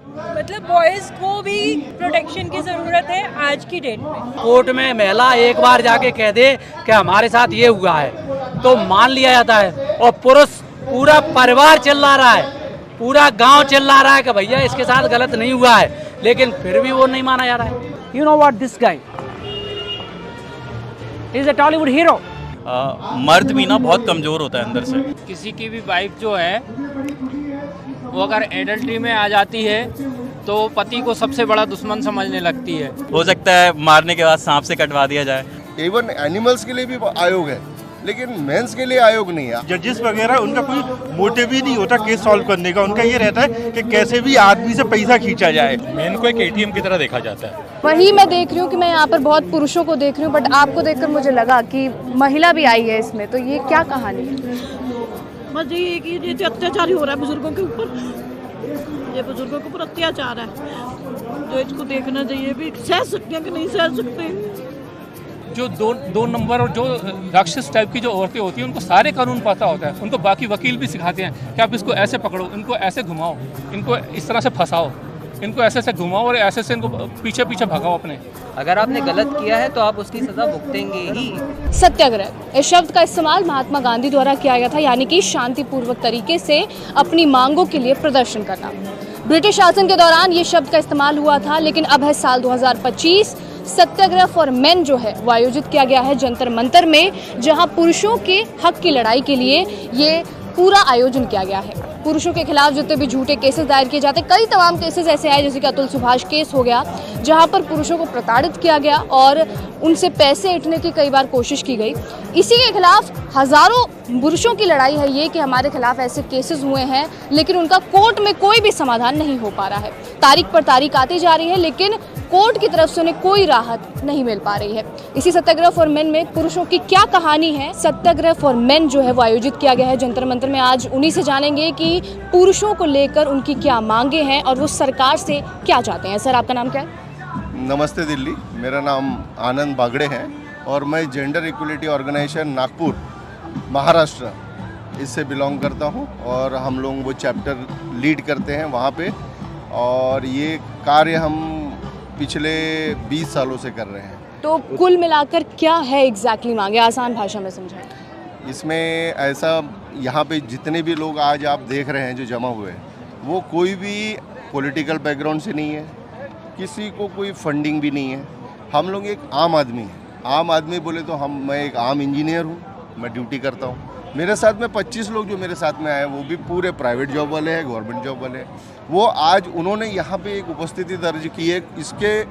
मतलब बॉयज को भी प्रोटेक्शन की जरूरत है आज की डेट में। कोर्ट में महिला एक बार जाके कह दे कि हमारे साथ ये हुआ है तो मान लिया जाता है, और पुरुष पूरा परिवार चिल्ला रहा है, पूरा गांव चिल्ला रहा है कि भैया इसके साथ गलत नहीं हुआ है, लेकिन फिर भी वो नहीं माना जा रहा है। You know what, this guy is a Tollywood hero. मर्द भी ना बहुत कमज़ोर होता है अंदर से। किसी की भी वाइफ जो है वो अगर एडल्ट्री में आ जाती है तो पति को सबसे बड़ा दुश्मन समझने लगती है। हो सकता है मारने के बाद सांप से कटवा दिया जाए। इवन एनिमल्स के लिए भी आयोग है, लेकिन मेंस के लिए आयोग नहीं है। जजेस वगैरह उनका कोई मोटिव ही नहीं होता केस सॉल्व करने का, उनका ये रहता है कि कैसे भी आदमी से पैसा खींचा जाए। मेन को एक एटीएम की तरह देखा जाता है। वही मैं देख रही हूँ कि मैं यहाँ पर बहुत पुरुषों को देख रही हूँ, बट आपको देखकर मुझे लगा कि महिला भी आई है इसमें, तो ये क्या कहानी है? बस ये कि ये अत्याचार हो रहा है बुजुर्गों के ऊपर, ये बुजुर्गों के ऊपर अत्याचार है जो इसको देखना चाहिए। भी सह सकते हैं कि नहीं सह सकते। जो दो नंबर और जो राक्षस टाइप की जो औरतें होती हैं उनको सारे कानून पता होता है, उनको बाकी वकील भी सिखाते हैं कि आप इसको ऐसे पकड़ो, इनको ऐसे घुमाओ, इनको इस तरह से फंसाओ, इनको ऐसे से घुमाओ और ऐसे से इनको पीछे पीछे भगाओ अपने। अगर आपने गलत किया है तो आप उसकी सजा भुगतेंगे ही। सत्याग्रह इस शब्द का इस्तेमाल महात्मा गांधी द्वारा किया गया था, यानी कि शांतिपूर्वक तरीके से अपनी मांगों के लिए प्रदर्शन करना। ब्रिटिश शासन के दौरान ये शब्द का इस्तेमाल हुआ था, लेकिन अब है साल 2025। सत्याग्रह फॉर मेन जो है वो आयोजित किया गया है जंतर मंतर में, जहां पुरुषों के हक की लड़ाई के लिए ये पूरा आयोजन किया गया है। पुरुषों के खिलाफ जितने भी झूठे केसेस दायर किए जाते, कई तमाम केसेस ऐसे आए, जैसे कि अतुल सुभाष केस हो गया, जहां पर पुरुषों को प्रताड़ित किया गया और उनसे पैसे ऐंठने की कई बार कोशिश की गई। इसी के खिलाफ हजारों पुरुषों की लड़ाई है ये कि हमारे खिलाफ ऐसे केसेस हुए हैं, लेकिन उनका कोर्ट में कोई भी समाधान नहीं हो पा रहा है। तारीख पर तारीख आती जा रही है, लेकिन कोर्ट की तरफ से उन्हें कोई राहत नहीं मिल पा रही है। इसी सत्याग्रह फॉर मेन में पुरुषों की क्या कहानी है, सत्याग्रह फॉर मेन जो है वो आयोजित किया गया है जंतर मंतर में। आज उन्हीं से जानेंगे कि पुरुषों को लेकर उनकी क्या मांगे हैं और वो सरकार से क्या चाहते हैं। सर, आपका नाम क्या है? नमस्ते दिल्ली, मेरा नाम आनंद बागड़े है और मैं gender equality organisation Nagpur Maharashtra इससे बिलोंग करता हूं, और हम लोग वो चैप्टर लीड करते हैं वहां पे, और ये कार्य हम पिछले 20 सालों से कर रहे हैं। तो कुल मिलाकर क्या है एग्जैक्टली मांगे, आसान भाषा में समझाएं। इसमें ऐसा, यहाँ पे जितने भी लोग आज आप देख रहे हैं जो जमा हुए हैं, वो कोई भी पॉलिटिकल बैकग्राउंड से नहीं है, किसी को कोई फंडिंग भी नहीं है। हम लोग एक आम आदमी हैं। आम आदमी बोले तो मैं एक आम इंजीनियर हूँ, मैं ड्यूटी करता हूँ। मेरे साथ में 25 लोग जो मेरे साथ में आए वो भी पूरे प्राइवेट जॉब वाले हैं, गवर्नमेंट जॉब वाले हैं। वो आज उन्होंने यहाँ पे एक उपस्थिति दर्ज की है। इसके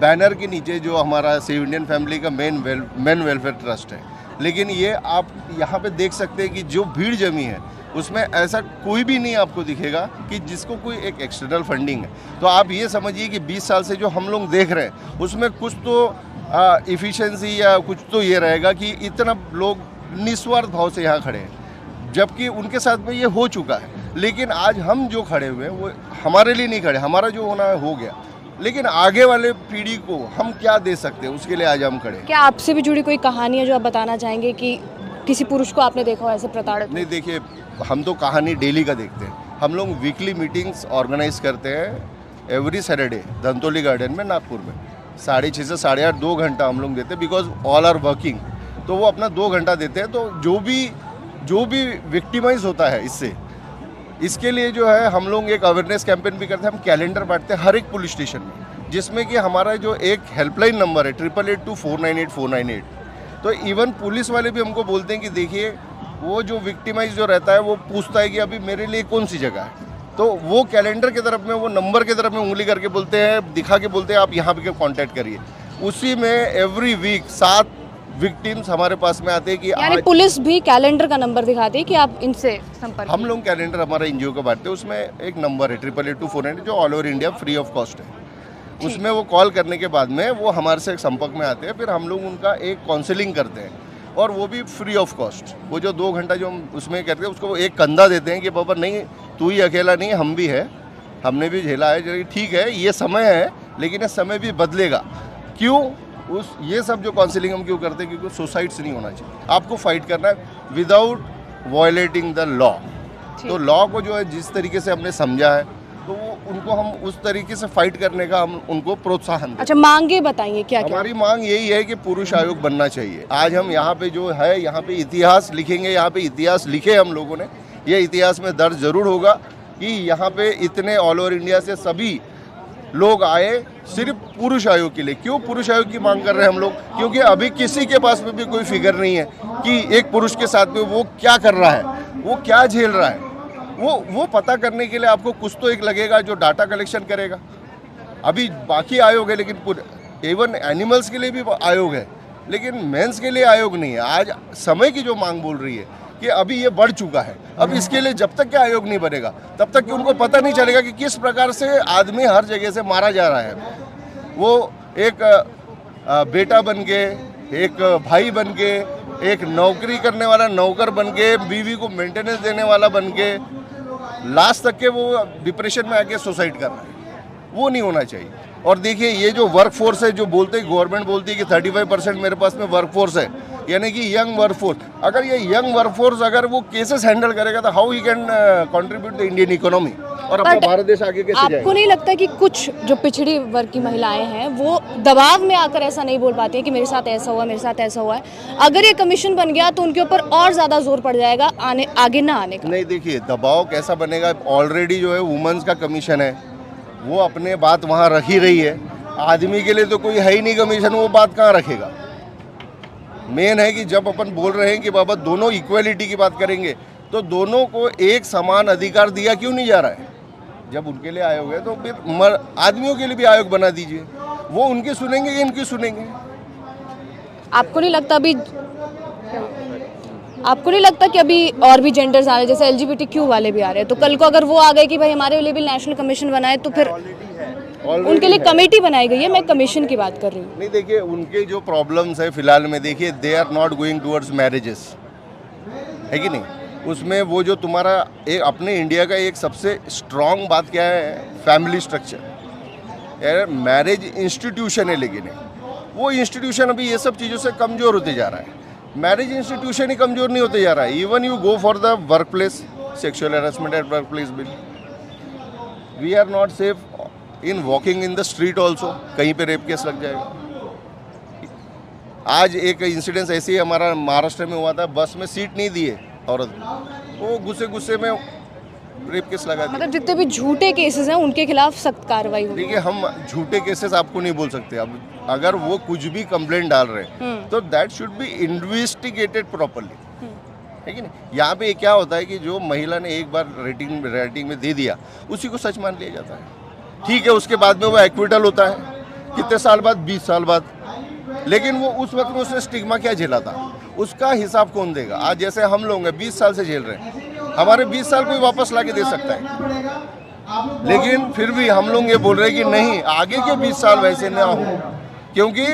बैनर के नीचे जो हमारा सेव इंडियन फैमिली का मेन वेलफेयर ट्रस्ट है, लेकिन ये आप यहाँ पे देख सकते हैं कि जो भीड़ जमी है उसमें ऐसा कोई भी नहीं आपको दिखेगा कि जिसको कोई एक एक्सटर्नल फंडिंग है। तो आप ये समझिए कि 20 साल से जो हम लोग देख रहे हैं उसमें कुछ तो इफ़िशेंसी या कुछ तो ये रहेगा कि इतना लोग निस्वार्थ भाव से यहाँ खड़े हैं, जबकि उनके साथ में ये हो चुका है। लेकिन आज हम जो खड़े हुए हैं वो हमारे लिए नहीं खड़े, हमारा जो होना है हो गया, लेकिन आगे वाले पीढ़ी को हम क्या दे सकते हैं उसके लिए आज हम खड़े हैं। क्या आपसे भी जुड़ी कोई कहानी है जो आप बताना चाहेंगे कि किसी पुरुष को आपने देखा हो ऐसे प्रताड़ित? नहीं, देखिए, हम तो कहानी डेली का देखते हैं। हम लोग वीकली मीटिंग्स ऑर्गेनाइज करते हैं एवरी सैटरडे धंतोली गार्डन में नागपुर में 6:30 से 8:30 2 घंटा हम लोग देते हैं, बिकॉज ऑल आर वर्किंग। तो वो अपना 2 घंटा देते हैं। तो जो भी विक्टिमाइज होता है इसके लिए जो है हम लोग एक अवेयरनेस कैंपेन भी करते हैं। हम कैलेंडर बांटते हैं हर एक पुलिस स्टेशन में, जिसमें कि हमारा जो एक हेल्पलाइन नंबर है 8882498498। तो इवन पुलिस वाले भी हमको बोलते हैं कि देखिए, वो जो विक्टिमाइज जो रहता है वो पूछता है कि अभी मेरे लिए कौन सी जगह है, तो वो कैलेंडर की तरफ में, वो नंबर की तरफ में उंगली करके बोलते हैं, दिखा के बोलते हैं आप यहाँ पे कांटेक्ट करिए। उसी में एवरी वीक 7 विक्टिम्स हमारे पास में आते हैं कि यानी पुलिस भी कैलेंडर का नंबर दिखाती है कि आप इनसे संपर्क। हम लोग कैलेंडर हमारा एनजीओ का बांटते हैं, उसमें एक नंबर है 888249 जो all over India free of cost है। उसमें वो कॉल करने के बाद में वो हमारे से संपर्क में आते हैं, फिर हम लोग उनका एक काउंसलिंग करते हैं, और वो भी फ्री ऑफ कॉस्ट। वो जो 2 घंटा जो हम उसमें करते हैं उसको वो एक कंधा देते हैं कि पापा नहीं, तू ही अकेला नहीं, हम भी है, हमने भी झेला है, जो ठीक है ये समय है, लेकिन ये समय भी बदलेगा। क्यों? ये सब जो काउंसलिंग हम क्यों करते हैं? क्योंकि सुसाइड से नहीं होना चाहिए, आपको फाइट करना है विदाउट वायलेटिंग द लॉ। तो लॉ को जो है जिस तरीके से हमने समझा है, तो वो उनको हम उस तरीके से फाइट करने का हम उनको प्रोत्साहन दें। अच्छा, मांगे बताइए क्या क्या? हमारी मांग यही है कि पुरुष आयोग बनना चाहिए। आज हम यहाँ पे जो है, यहाँ पे इतिहास लिखेंगे, यहाँ पे इतिहास लिखे हम लोगों ने, ये इतिहास में दर्ज जरूर होगा कि यहाँ पे इतने ऑल ओवर इंडिया से सभी लोग आए सिर्फ पुरुष आयोग के लिए। क्यों पुरुष आयोग की मांग कर रहे हैं हम लोग? क्योंकि अभी किसी के पास में भी कोई फिगर नहीं है कि एक पुरुष के साथ में वो क्या कर रहा है, वो क्या झेल रहा है। वो पता करने के लिए आपको कुछ तो एक लगेगा जो डाटा कलेक्शन करेगा। अभी बाकी आयोग है, लेकिन इवन एनिमल्स के लिए भी आयोग है, लेकिन मेंस के लिए आयोग नहीं है। आज समय की जो मांग बोल रही है कि अभी ये बढ़ चुका है, अब इसके लिए जब तक के आयोग नहीं बनेगा तब तक कि उनको पता नहीं चलेगा कि किस प्रकार से आदमी हर जगह से मारा जा रहा है। वो एक बेटा बन के, एक भाई बन के, एक नौकरी करने वाला नौकर बन के, बीवी को मेंटेनेंस देने वाला बन के, लास्ट तक के वो डिप्रेशन में आके सुसाइड कर रहा है। वो नहीं होना चाहिए। और देखिए ये जो वर्क फोर्स है, जो बोलते हैं गवर्नमेंट बोलती है कि 35% मेरे पास में वर्क फोर्स है, यानी कि यंग वर्क फोर्स। अगर ये यंग वर्क फोर्स अगर वो केसेस हैंडल करेगा तो how he can contribute the Indian economy और अपना भारत देश आगे कैसे जाएगा? आपको नहीं लगता कि कुछ जो पिछड़ी वर्ग की महिलाएं हैं वो दबाव में आकर ऐसा नहीं बोल पाती हैं कि मेरे साथ ऐसा हुआ, मेरे साथ ऐसा हुआ है? अगर ये कमीशन बन गया तो उनके ऊपर और ज़्यादा जोर पड़ जाएगा आगे ना आने का। नहीं, देखिए दबाव कैसा बनेगा। ऑलरेडी जो है वुमेन्स का कमीशन है, वो अपने बात वहाँ रख ही रही है। आदमी के लिए तो कोई है ही नहीं कमीशन, वो बात कहाँ रखेगा? मेन है कि जब अपन बोल रहे हैं कि बाबा दोनों इक्वलिटी की बात करेंगे तो दोनों को एक समान अधिकार दिया क्यों नहीं जा रहा है? जब उनके लिए आयोग है तो फिर आदमियों के लिए भी आयोग बना दीजिए। वो उनकी सुनेंगे कि इनकी सुनेंगे? आपको नहीं लगता कि अभी और भी जेंडर्स आ रहे हैं, जैसे LGBTQ वाले भी आ रहे हैं, तो कल को अगर वो आ गए कि भाई हमारे लिए भी नेशनल कमीशन बनाए तो फिर उनके लिए कमेटी बनाई गई है? मैं कमीशन की बात कर रही हूँ। नहीं, देखिए उनके जो प्रॉब्लम्स है फिलहाल में, देखिए they are not going towards marriages, है कि नहीं? उसमें वो जो तुम्हारा एक अपने इंडिया का एक सबसे स्ट्रॉन्ग बात क्या है? Family structure. मैरिज इंस्टीट्यूशन है, लेकिन वो इंस्टीट्यूशन अभी ये सब चीज़ों से कमज़ोर होते जा रहा है। मैरिज इंस्टीट्यूशन ही कमज़ोर नहीं होते जा रहा है। Even you go for the work place, sexual harassment at work place bill, we are not safe in walking in the street also. कहीं पे रेप केस लग जाएगा। आज एक इंसिडेंस ऐसे ही हमारा महाराष्ट्र में हुआ था, बस में सीट नहीं दिए औरत, वो गुस्से में रेप केस लगा दिया। मतलब जितने भी झूठे केसेस हैं उनके खिलाफ सख्त कार्रवाई होगी। देखिए हम झूठे केसेस आपको नहीं बोल सकते। अब अगर वो कुछ भी कंप्लेंट डाल रहे हैं तो that should be investigated properly, है कि नहीं? यहाँ पे क्या होता है कि जो महिला ने एक बार रेटिंग में दे दिया, उसी को सच मान लिया जाता है। ठीक है, उसके बाद में वो एक्विटल होता है, कितने साल बाद? 20 साल बाद। लेकिन वो उस वक्त में उसने स्टिग्मा क्या झेला था, उसका हिसाब कौन देगा? आज जैसे हम लोग हैं 20 साल से झेल रहे हैं, हमारे 20 साल कोई वापस ला के दे सकता है, लेकिन फिर भी हम लोग ये बोल रहे हैं कि नहीं, आगे के 20 साल वैसे ना हो। क्योंकि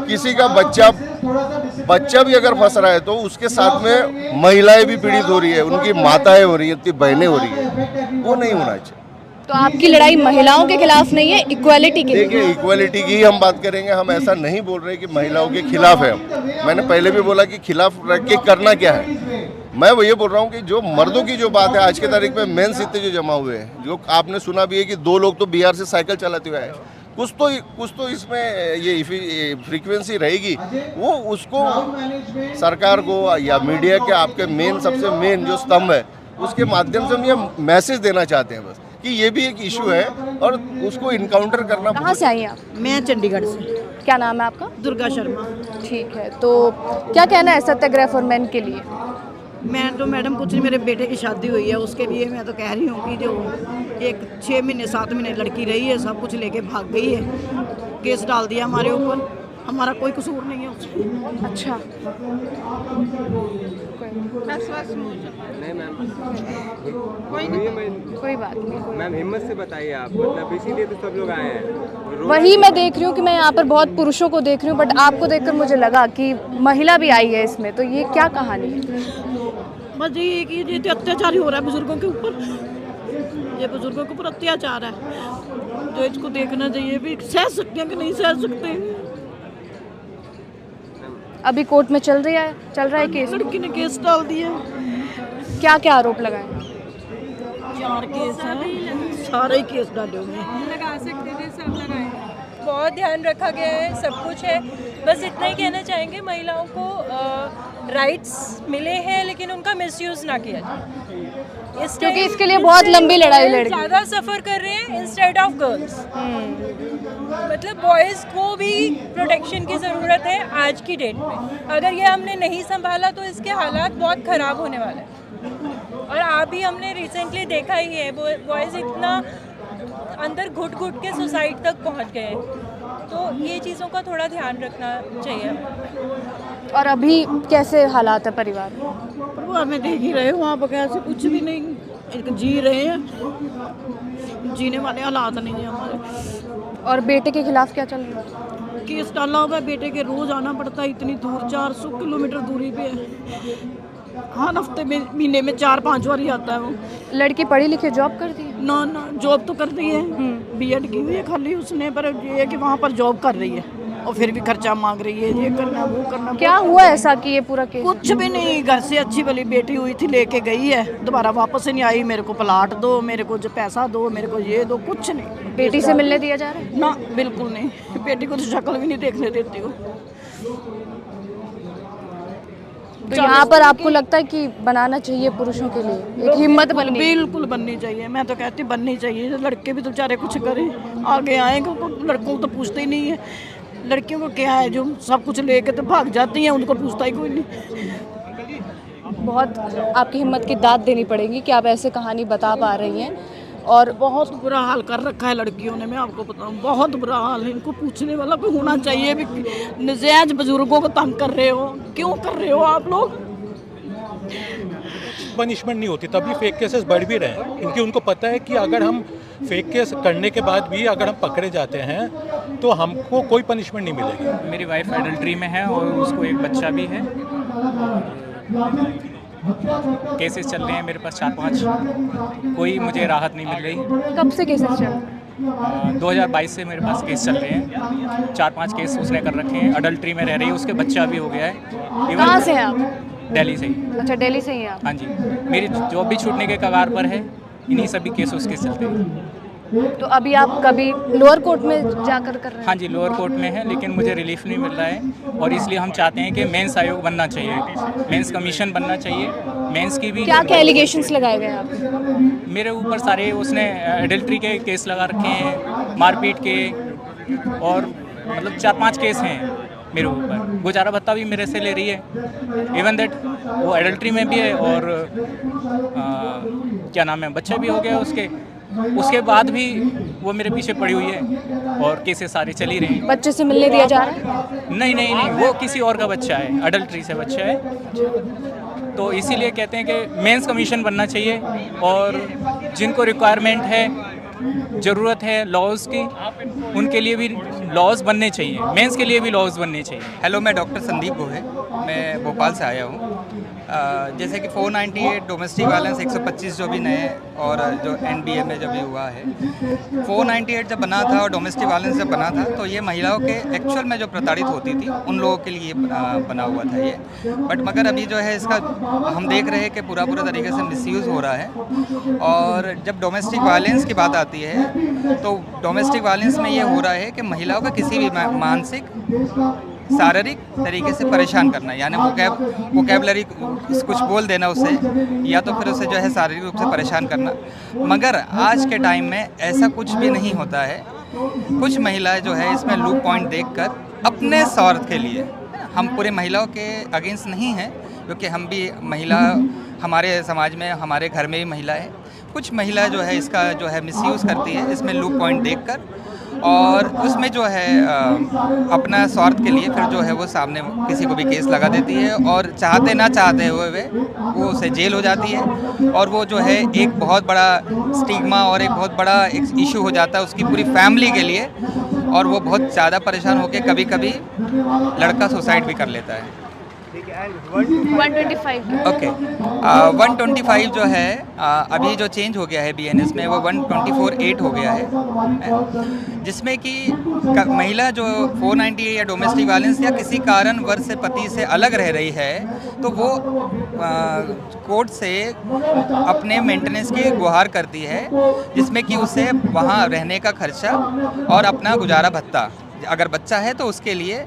किसी का बच्चा भी अगर फंस रहा है तो उसके साथ में महिलाएं भी पीड़ित हो रही है, उनकी माताएं हो रही है, उनकी बहनें हो रही है। वो नहीं होना चाहिए। तो आपकी लड़ाई महिलाओं के खिलाफ नहीं है, इक्वालिटी के लिए। देखिए इक्वालिटी की ही हम बात करेंगे। हम ऐसा नहीं बोल रहे कि महिलाओं के खिलाफ है। मैंने पहले भी बोला कि खिलाफ रख के करना क्या है। मैं वो ये बोल रहा हूँ कि जो मर्दों की जो बात है, आज के तारीख में मेंस इतने जो जमा हुए हैं, जो आपने सुना भी है कि 2 लोग तो बिहार से साइकिल चलाते हुए आए। कुछ तो इसमें ये फ्रीक्वेंसी रहेगी, वो उसको सरकार को या मीडिया के आपके सबसे मेन जो स्तंभ है, उसके माध्यम से हम ये मैसेज देना चाहते हैं बस कि ये भी एक इशू है और उसको इनकाउंटर करना। कहाँ से आई हैं आप? मैं चंडीगढ़ से। क्या नाम है आपका? दुर्गा शर्मा। ठीक है, तो क्या कहना है सत्याग्रह फॉर मेन के लिए? मैं तो मैडम कुछ नहीं, मेरे बेटे की शादी हुई है, उसके लिए मैं तो कह रही हूँ कि जो एक 6 महीने 7 महीने लड़की रही है, सब कुछ लेके भाग गई है, केस डाल दिया हमारे ऊपर, हमारा कोई कसूर नहीं है उसमें। अच्छा, नहीं मैम, कोई बात नहीं मैम हिम्मत से बताइए आप, मतलब इसीलिए तो सब लोग आए हैं। वही मैं देख रही हूँ कि मैं यहाँ पर बहुत पुरुषों को देख रही हूँ, बट आपको देखकर मुझे लगा कि महिला भी आई है इसमें, तो ये क्या कहानी है? बस ये कि ये अत्याचार हो रहा है बुजुर्गों के ऊपर, ये बुजुर्गों के ऊपर अत्याचार है, जो इसको देखना चाहिए। भी सह सकते हैं कि नहीं सह सकते? अभी कोर्ट में चल रहा है केस। लड़की ने केस डाल दिया। क्या क्या आरोप लगाए? 4 केस हैं, सारे ही केस डाले हुए हैं। लगा सकते थे, सब लगाए, बहुत ध्यान रखा गया है, सब कुछ है। बस इतना ही कहना चाहेंगे, महिलाओं को राइट्स मिले हैं लेकिन उनका मिसयूज ना किया जाए, क्योंकि इसके लिए बहुत लंबी लड़ाई लड़ी, ज़्यादा सफ़र कर रहे हैं इंस्टेड ऑफ गर्ल्स। मतलब बॉयज़ को भी प्रोटेक्शन की ज़रूरत है आज की डेट में। अगर ये हमने नहीं संभाला तो इसके हालात बहुत ख़राब होने वाले हैं। और अभी हमने रिसेंटली देखा ही है, बॉयज़ इतना अंदर घुट घुट के सुसाइड तक पहुंच गए, तो ये चीज़ों का थोड़ा ध्यान रखना चाहिए। और अभी कैसे हालात है परिवार में देख ही रहे हो, वहाँ पर ऐसे कुछ भी नहीं, जी रहे हैं, जीने वाले हालात नहीं है हमारे। और बेटे के खिलाफ क्या चल रहा है? केस डाला हुआ है, बेटे के रोज आना पड़ता है, इतनी दूर 400 किलोमीटर दूरी पे है। हाँ, हफ्ते में महीने में 4-5 बार ही आता है वो। लड़की पढ़ी लिखी जॉब करती है? ना जॉब तो कर रही है, बीएड की हुई है खाली उसने, पर ये है कि वहाँ पर जॉब कर रही है और फिर भी खर्चा मांग रही है, ये करना वो करना। क्या हुआ ऐसा कि ये पूरा केस? कुछ भी नहीं, घर से अच्छी वाली बेटी हुई थी, लेके गई है, दोबारा वापस नहीं आई। मेरे को प्लाट दो, मेरे को जो पैसा दो, मेरे को ये दो, कुछ नहीं। बेटी से मिलने दिया जा रहा है? ना, बिल्कुल नहीं, बेटी को तो शक्ल भी नहीं देखने देती हो। तो यहाँ पर आपको लगता है कि बनाना चाहिए पुरुषों के लिए एक हिम्मत बननी? बिल्कुल बननी चाहिए, मैं तो कहती बननी चाहिए। लड़के भी तो बेचारे कुछ करें, आगे आएंगे, लड़कों को तो पूछते ही नहीं है। लड़कियों को क्या है, जो सब कुछ लेके तो भाग जाती हैं, उनको पूछता ही कोई नहीं। बहुत आपकी हिम्मत की दाद देनी पड़ेगी कि आप ऐसे कहानी बता पा रही हैं। और बहुत बुरा हाल कर रखा है लड़कियों ने, मैं आपको बताऊं, बहुत बुरा हाल है। इनको पूछने वाला कोई होना चाहिए भी, नजायज बुजुर्गों को तंग कर रहे हो, क्यों कर रहे हो आप लोग? पनिशमेंट नहीं होती तभी फेक केसेस बढ़ भी रहे हैं, क्योंकि उनको पता है कि अगर हम फेक केस करने के बाद भी अगर हम पकड़े जाते हैं तो हमको कोई पनिशमेंट नहीं मिलेगी। मेरी वाइफ एडल्ट्री में है और उसको एक बच्चा भी है। केसेस चल रहे हैं मेरे पास 4-5, कोई मुझे राहत नहीं मिल रही। कब से केसेस चल रहे हैं? 2022 से मेरे पास केस चल रहे हैं, 4-5 केस उसने कर रखे हैं। अडल्ट्री में रह रही है, उसके बच्चा भी हो गया है। कहाँ से हैं आप? दिल्ली से ही। अच्छा, दिल्ली से ही हैं आप? हाँ जी, मेरी जॉब भी छूटने के कगार पर है, इन्हीं सभी केस उसके चलते हैं। तो अभी आप कभी लोअर कोर्ट में जाकर कर रहे हैं? हाँ जी, लोअर कोर्ट में है, लेकिन मुझे रिलीफ नहीं मिल रहा है और इसलिए हम चाहते हैं कि मेंस आयोग बनना चाहिए, मेंस कमीशन बनना चाहिए। मेंस की भी क्या एलिगेशंस लगाए गए आप? मेरे ऊपर सारे उसने एडल्ट्री के केस लगा रखे हैं, मारपीट के, और मतलब 4-5 केस हैं मेरे ऊपर। गुजारा भत्ता भी मेरे से ले रही है, इवन दैट वो एडल्ट्री में भी है और क्या नाम है, बच्चा भी हो गया उसके बाद भी वो मेरे पीछे पड़ी हुई है और केसेस सारे चल ही रहे हैं। बच्चे से मिलने दिया जा रहा है? नहीं, वो किसी और का बच्चा है, अडल्ट्री से बच्चा है। तो इसीलिए कहते हैं कि मेंस कमीशन बनना चाहिए और जिनको रिक्वायरमेंट है, ज़रूरत है लॉज की, उनके लिए भी लॉज बनने चाहिए, मेंस के लिए भी लॉज बनने चाहिए। हेलो, मैं डॉक्टर संदीप गोहे, मैं भोपाल से आया हूँ। जैसे कि 498 डोमेस्टिक वायलेंस 125 जो भी नए और जो NBA में जो भी हुआ है, 498 जब बना था और डोमेस्टिक वायलेंस जब बना था तो ये महिलाओं के एक्चुअल में जो प्रताड़ित होती थी उन लोगों के लिए बना हुआ था ये। बट मगर अभी जो है इसका हम देख रहे हैं कि पूरा तरीके से मिसयूज़ हो रहा है। और जब डोमेस्टिक वायलेंस की बात आती है तो डोमेस्टिक वायलेंस में ये हो रहा है कि महिलाओं का किसी भी मानसिक शारीरिक तरीके से परेशान करना, यानी वोकैबुलरी कुछ बोल देना उसे, या तो फिर उसे जो है शारीरिक रूप से परेशान करना। मगर आज के टाइम में ऐसा कुछ भी नहीं होता है। कुछ महिलाएं जो है इसमें लूप पॉइंट देखकर अपने स्वार्थ के लिए, हम पूरे महिलाओं के अगेंस्ट नहीं हैं, क्योंकि हम भी महिला, हमारे समाज में, हमारे घर में भी महिला है। कुछ महिलाएं जो है इसका जो है मिसयूज़ करती है, इसमें लूप पॉइंट देखकर, और उसमें जो है अपना स्वार्थ के लिए फिर जो है वो सामने किसी को भी केस लगा देती है और चाहते ना चाहते हुए वो उसे जेल हो जाती है और वो जो है एक बहुत बड़ा स्टिग्मा और एक बहुत बड़ा एक इशू हो जाता है उसकी पूरी फैमिली के लिए, और वो बहुत ज़्यादा परेशान होकर कभी कभी लड़का सुसाइड भी कर लेता है। 125 ओके 125 जो है अभी जो चेंज हो गया है BNS में, वो 124(8) हो गया है, जिसमें कि महिला जो 498 या डोमेस्टिक वायलेंस या किसी कारणवश से पति से अलग रह रही है, तो वो कोर्ट से अपने मेंटेनेंस की गुहार करती है, जिसमें कि उसे वहाँ रहने का खर्चा और अपना गुजारा भत्ता, अगर बच्चा है तो उसके लिए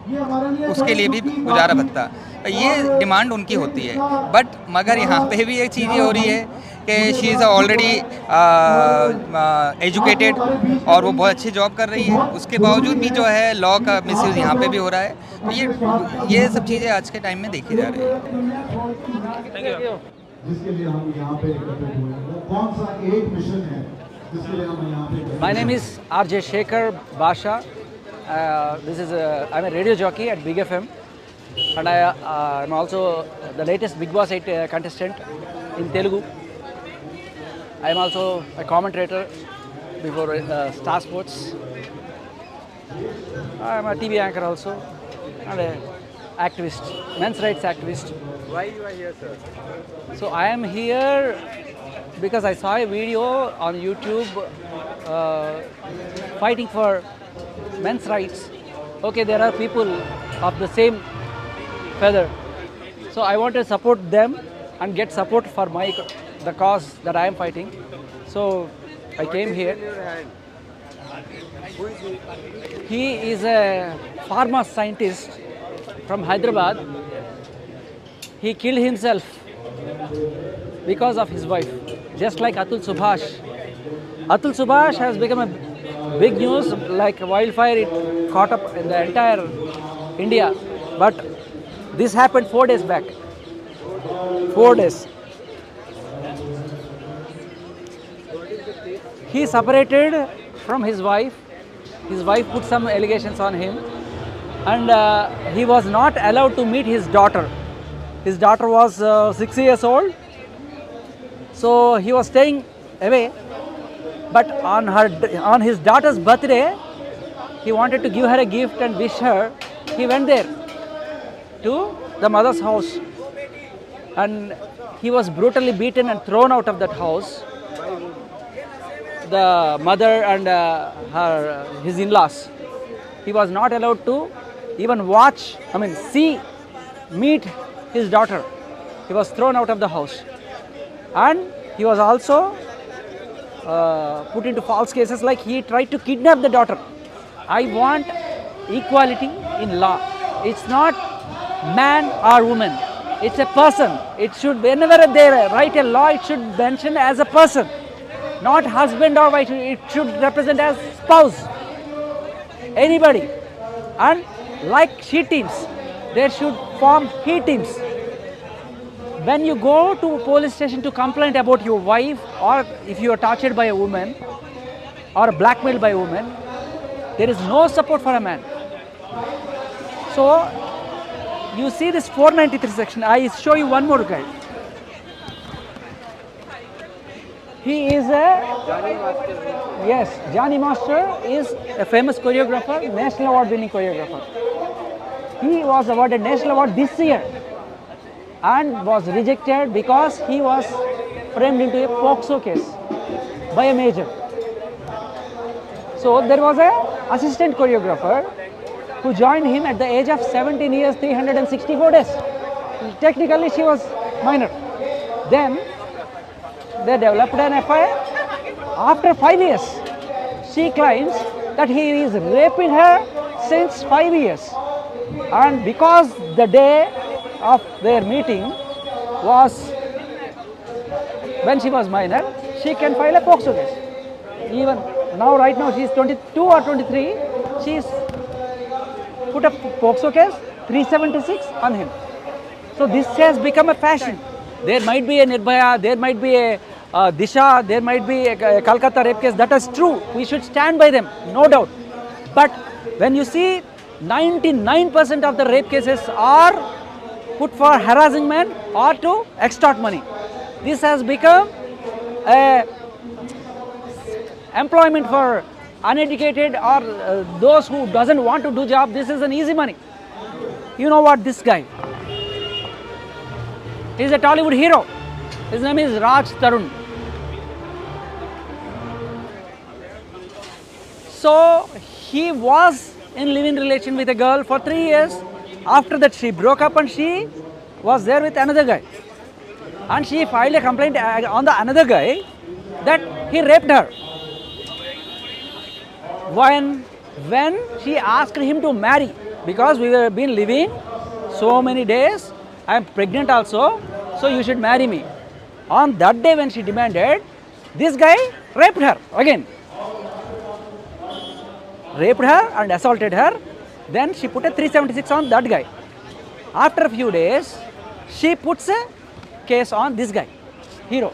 भी गुजारा भत्ता, ये डिमांड उनकी होती है। बट मगर यहाँ पे भी एक चीज़ ये हो रही है कि शी इज़ ऑलरेडी एजुकेटेड और वो बहुत अच्छी जॉब कर रही है, उसके बावजूद भी जो है लॉ का मिसयूज़ यहाँ पे भी हो रहा है। तो ये सब चीज़ें आज के टाइम में देखी जा रही है। My name is RJ Shekhar Basha. I'm a radio jockey at Big FM, and I'm also the latest Big Boss 8 contestant in Telugu. I'm also a commentator before Star Sports. I'm a TV anchor also, and an activist, men's rights activist. Why you are here, sir? So I am here because I saw a video on YouTube fighting for men's rights. Okay, there are people of the same feather, so I want to support them and get support for the cause that I am fighting. So I came here. Who is he? He is a pharma scientist from Hyderabad. He killed himself because of his wife, just like Atul Subhash. Atul Subhash has become a big news, like wildfire. It caught up in the entire India, but this happened 4 days back. 4 days. He separated from his wife. His wife put some allegations on him, and he was not allowed to meet his daughter. His daughter was 6 years old, so he was staying away. But on his daughter's birthday, he wanted to give her a gift and wish her. He went there to the mother's house, and he was brutally beaten and thrown out of that house. The mother and his in-laws. He was not allowed to even meet his daughter. He was thrown out of the house, and he was also put into false cases, like he tried to kidnap the daughter. I want equality in law. It's not man or woman. It's a person. It should, whenever they write a law, it should mention as a person, not husband or wife. It should represent as spouse, anybody. And like she teams, there should form he teams. When you go to a police station to complain about your wife, or if you are tortured by a woman or blackmailed by a woman, there is no support for a man. So you see this 493 section. I show you one more guy. He is Johnny Master is a famous choreographer, national award winning choreographer. He was awarded national award this year and was rejected because he was framed into a POCSO case by a major. So there was an assistant choreographer who joined him at the age of 17 years, 364 days. Technically she was minor. Then they developed an FIR. After 5 years, she claims that he is raping her since 5 years. And because the day of their meeting was when she was minor, she can file a POCSO case. Even now, right now, she is 22 or 23. She is put a POCSO case, 376 on him. So this has become a fashion. There might be a Nirbhaya, there might be a Disha, there might be a Calcutta rape case. That is true. We should stand by them, no doubt. But when you see 99% of the rape cases are put for harassing men or to extort money. This has become a employment for uneducated or those who doesn't want to do job. This is an easy money. You know what, this guy, He is a Tollywood hero. His name is Raj Tarun. So he was in living relation with a girl for 3 years. After that she broke up and she was there with another guy. And she filed a complaint on the another guy that he raped her. When she asked him to marry, because we were been living so many days, I am pregnant also, so you should marry me. On that day when she demanded, this guy raped her again. Raped her and assaulted her. Then she put a 376 on that guy. After a few days, she puts a case on this guy, hero.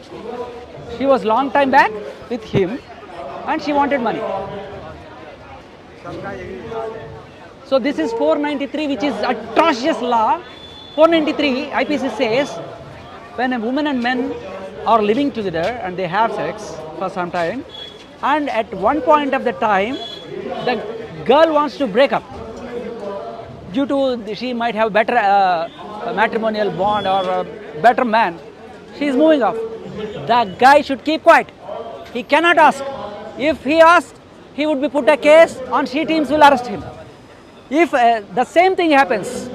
She was long time back with him and she wanted money. So this is 493, which is atrocious law. 493 IPC says when a woman and men are living together and they have sex for some time, and at one point of the time the girl wants to break up due to she might have better matrimonial bond or a better man, she is moving off. The guy should keep quiet. He cannot ask. If he asks, he would be put a case and she teams will arrest him. If the same thing happens,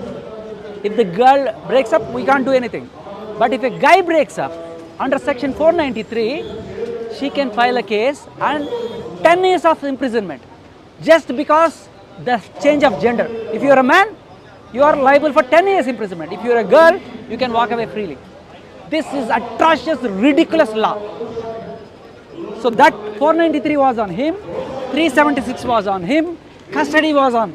if the girl breaks up, we can't do anything. But if a guy breaks up, under section 493, she can file a case and 10 years of imprisonment just because the change of gender. If you are a man, you are liable for 10 years imprisonment. If you are a girl, you can walk away freely. This is atrocious, ridiculous law. So that 493 was on him, 376 was on him, custody was on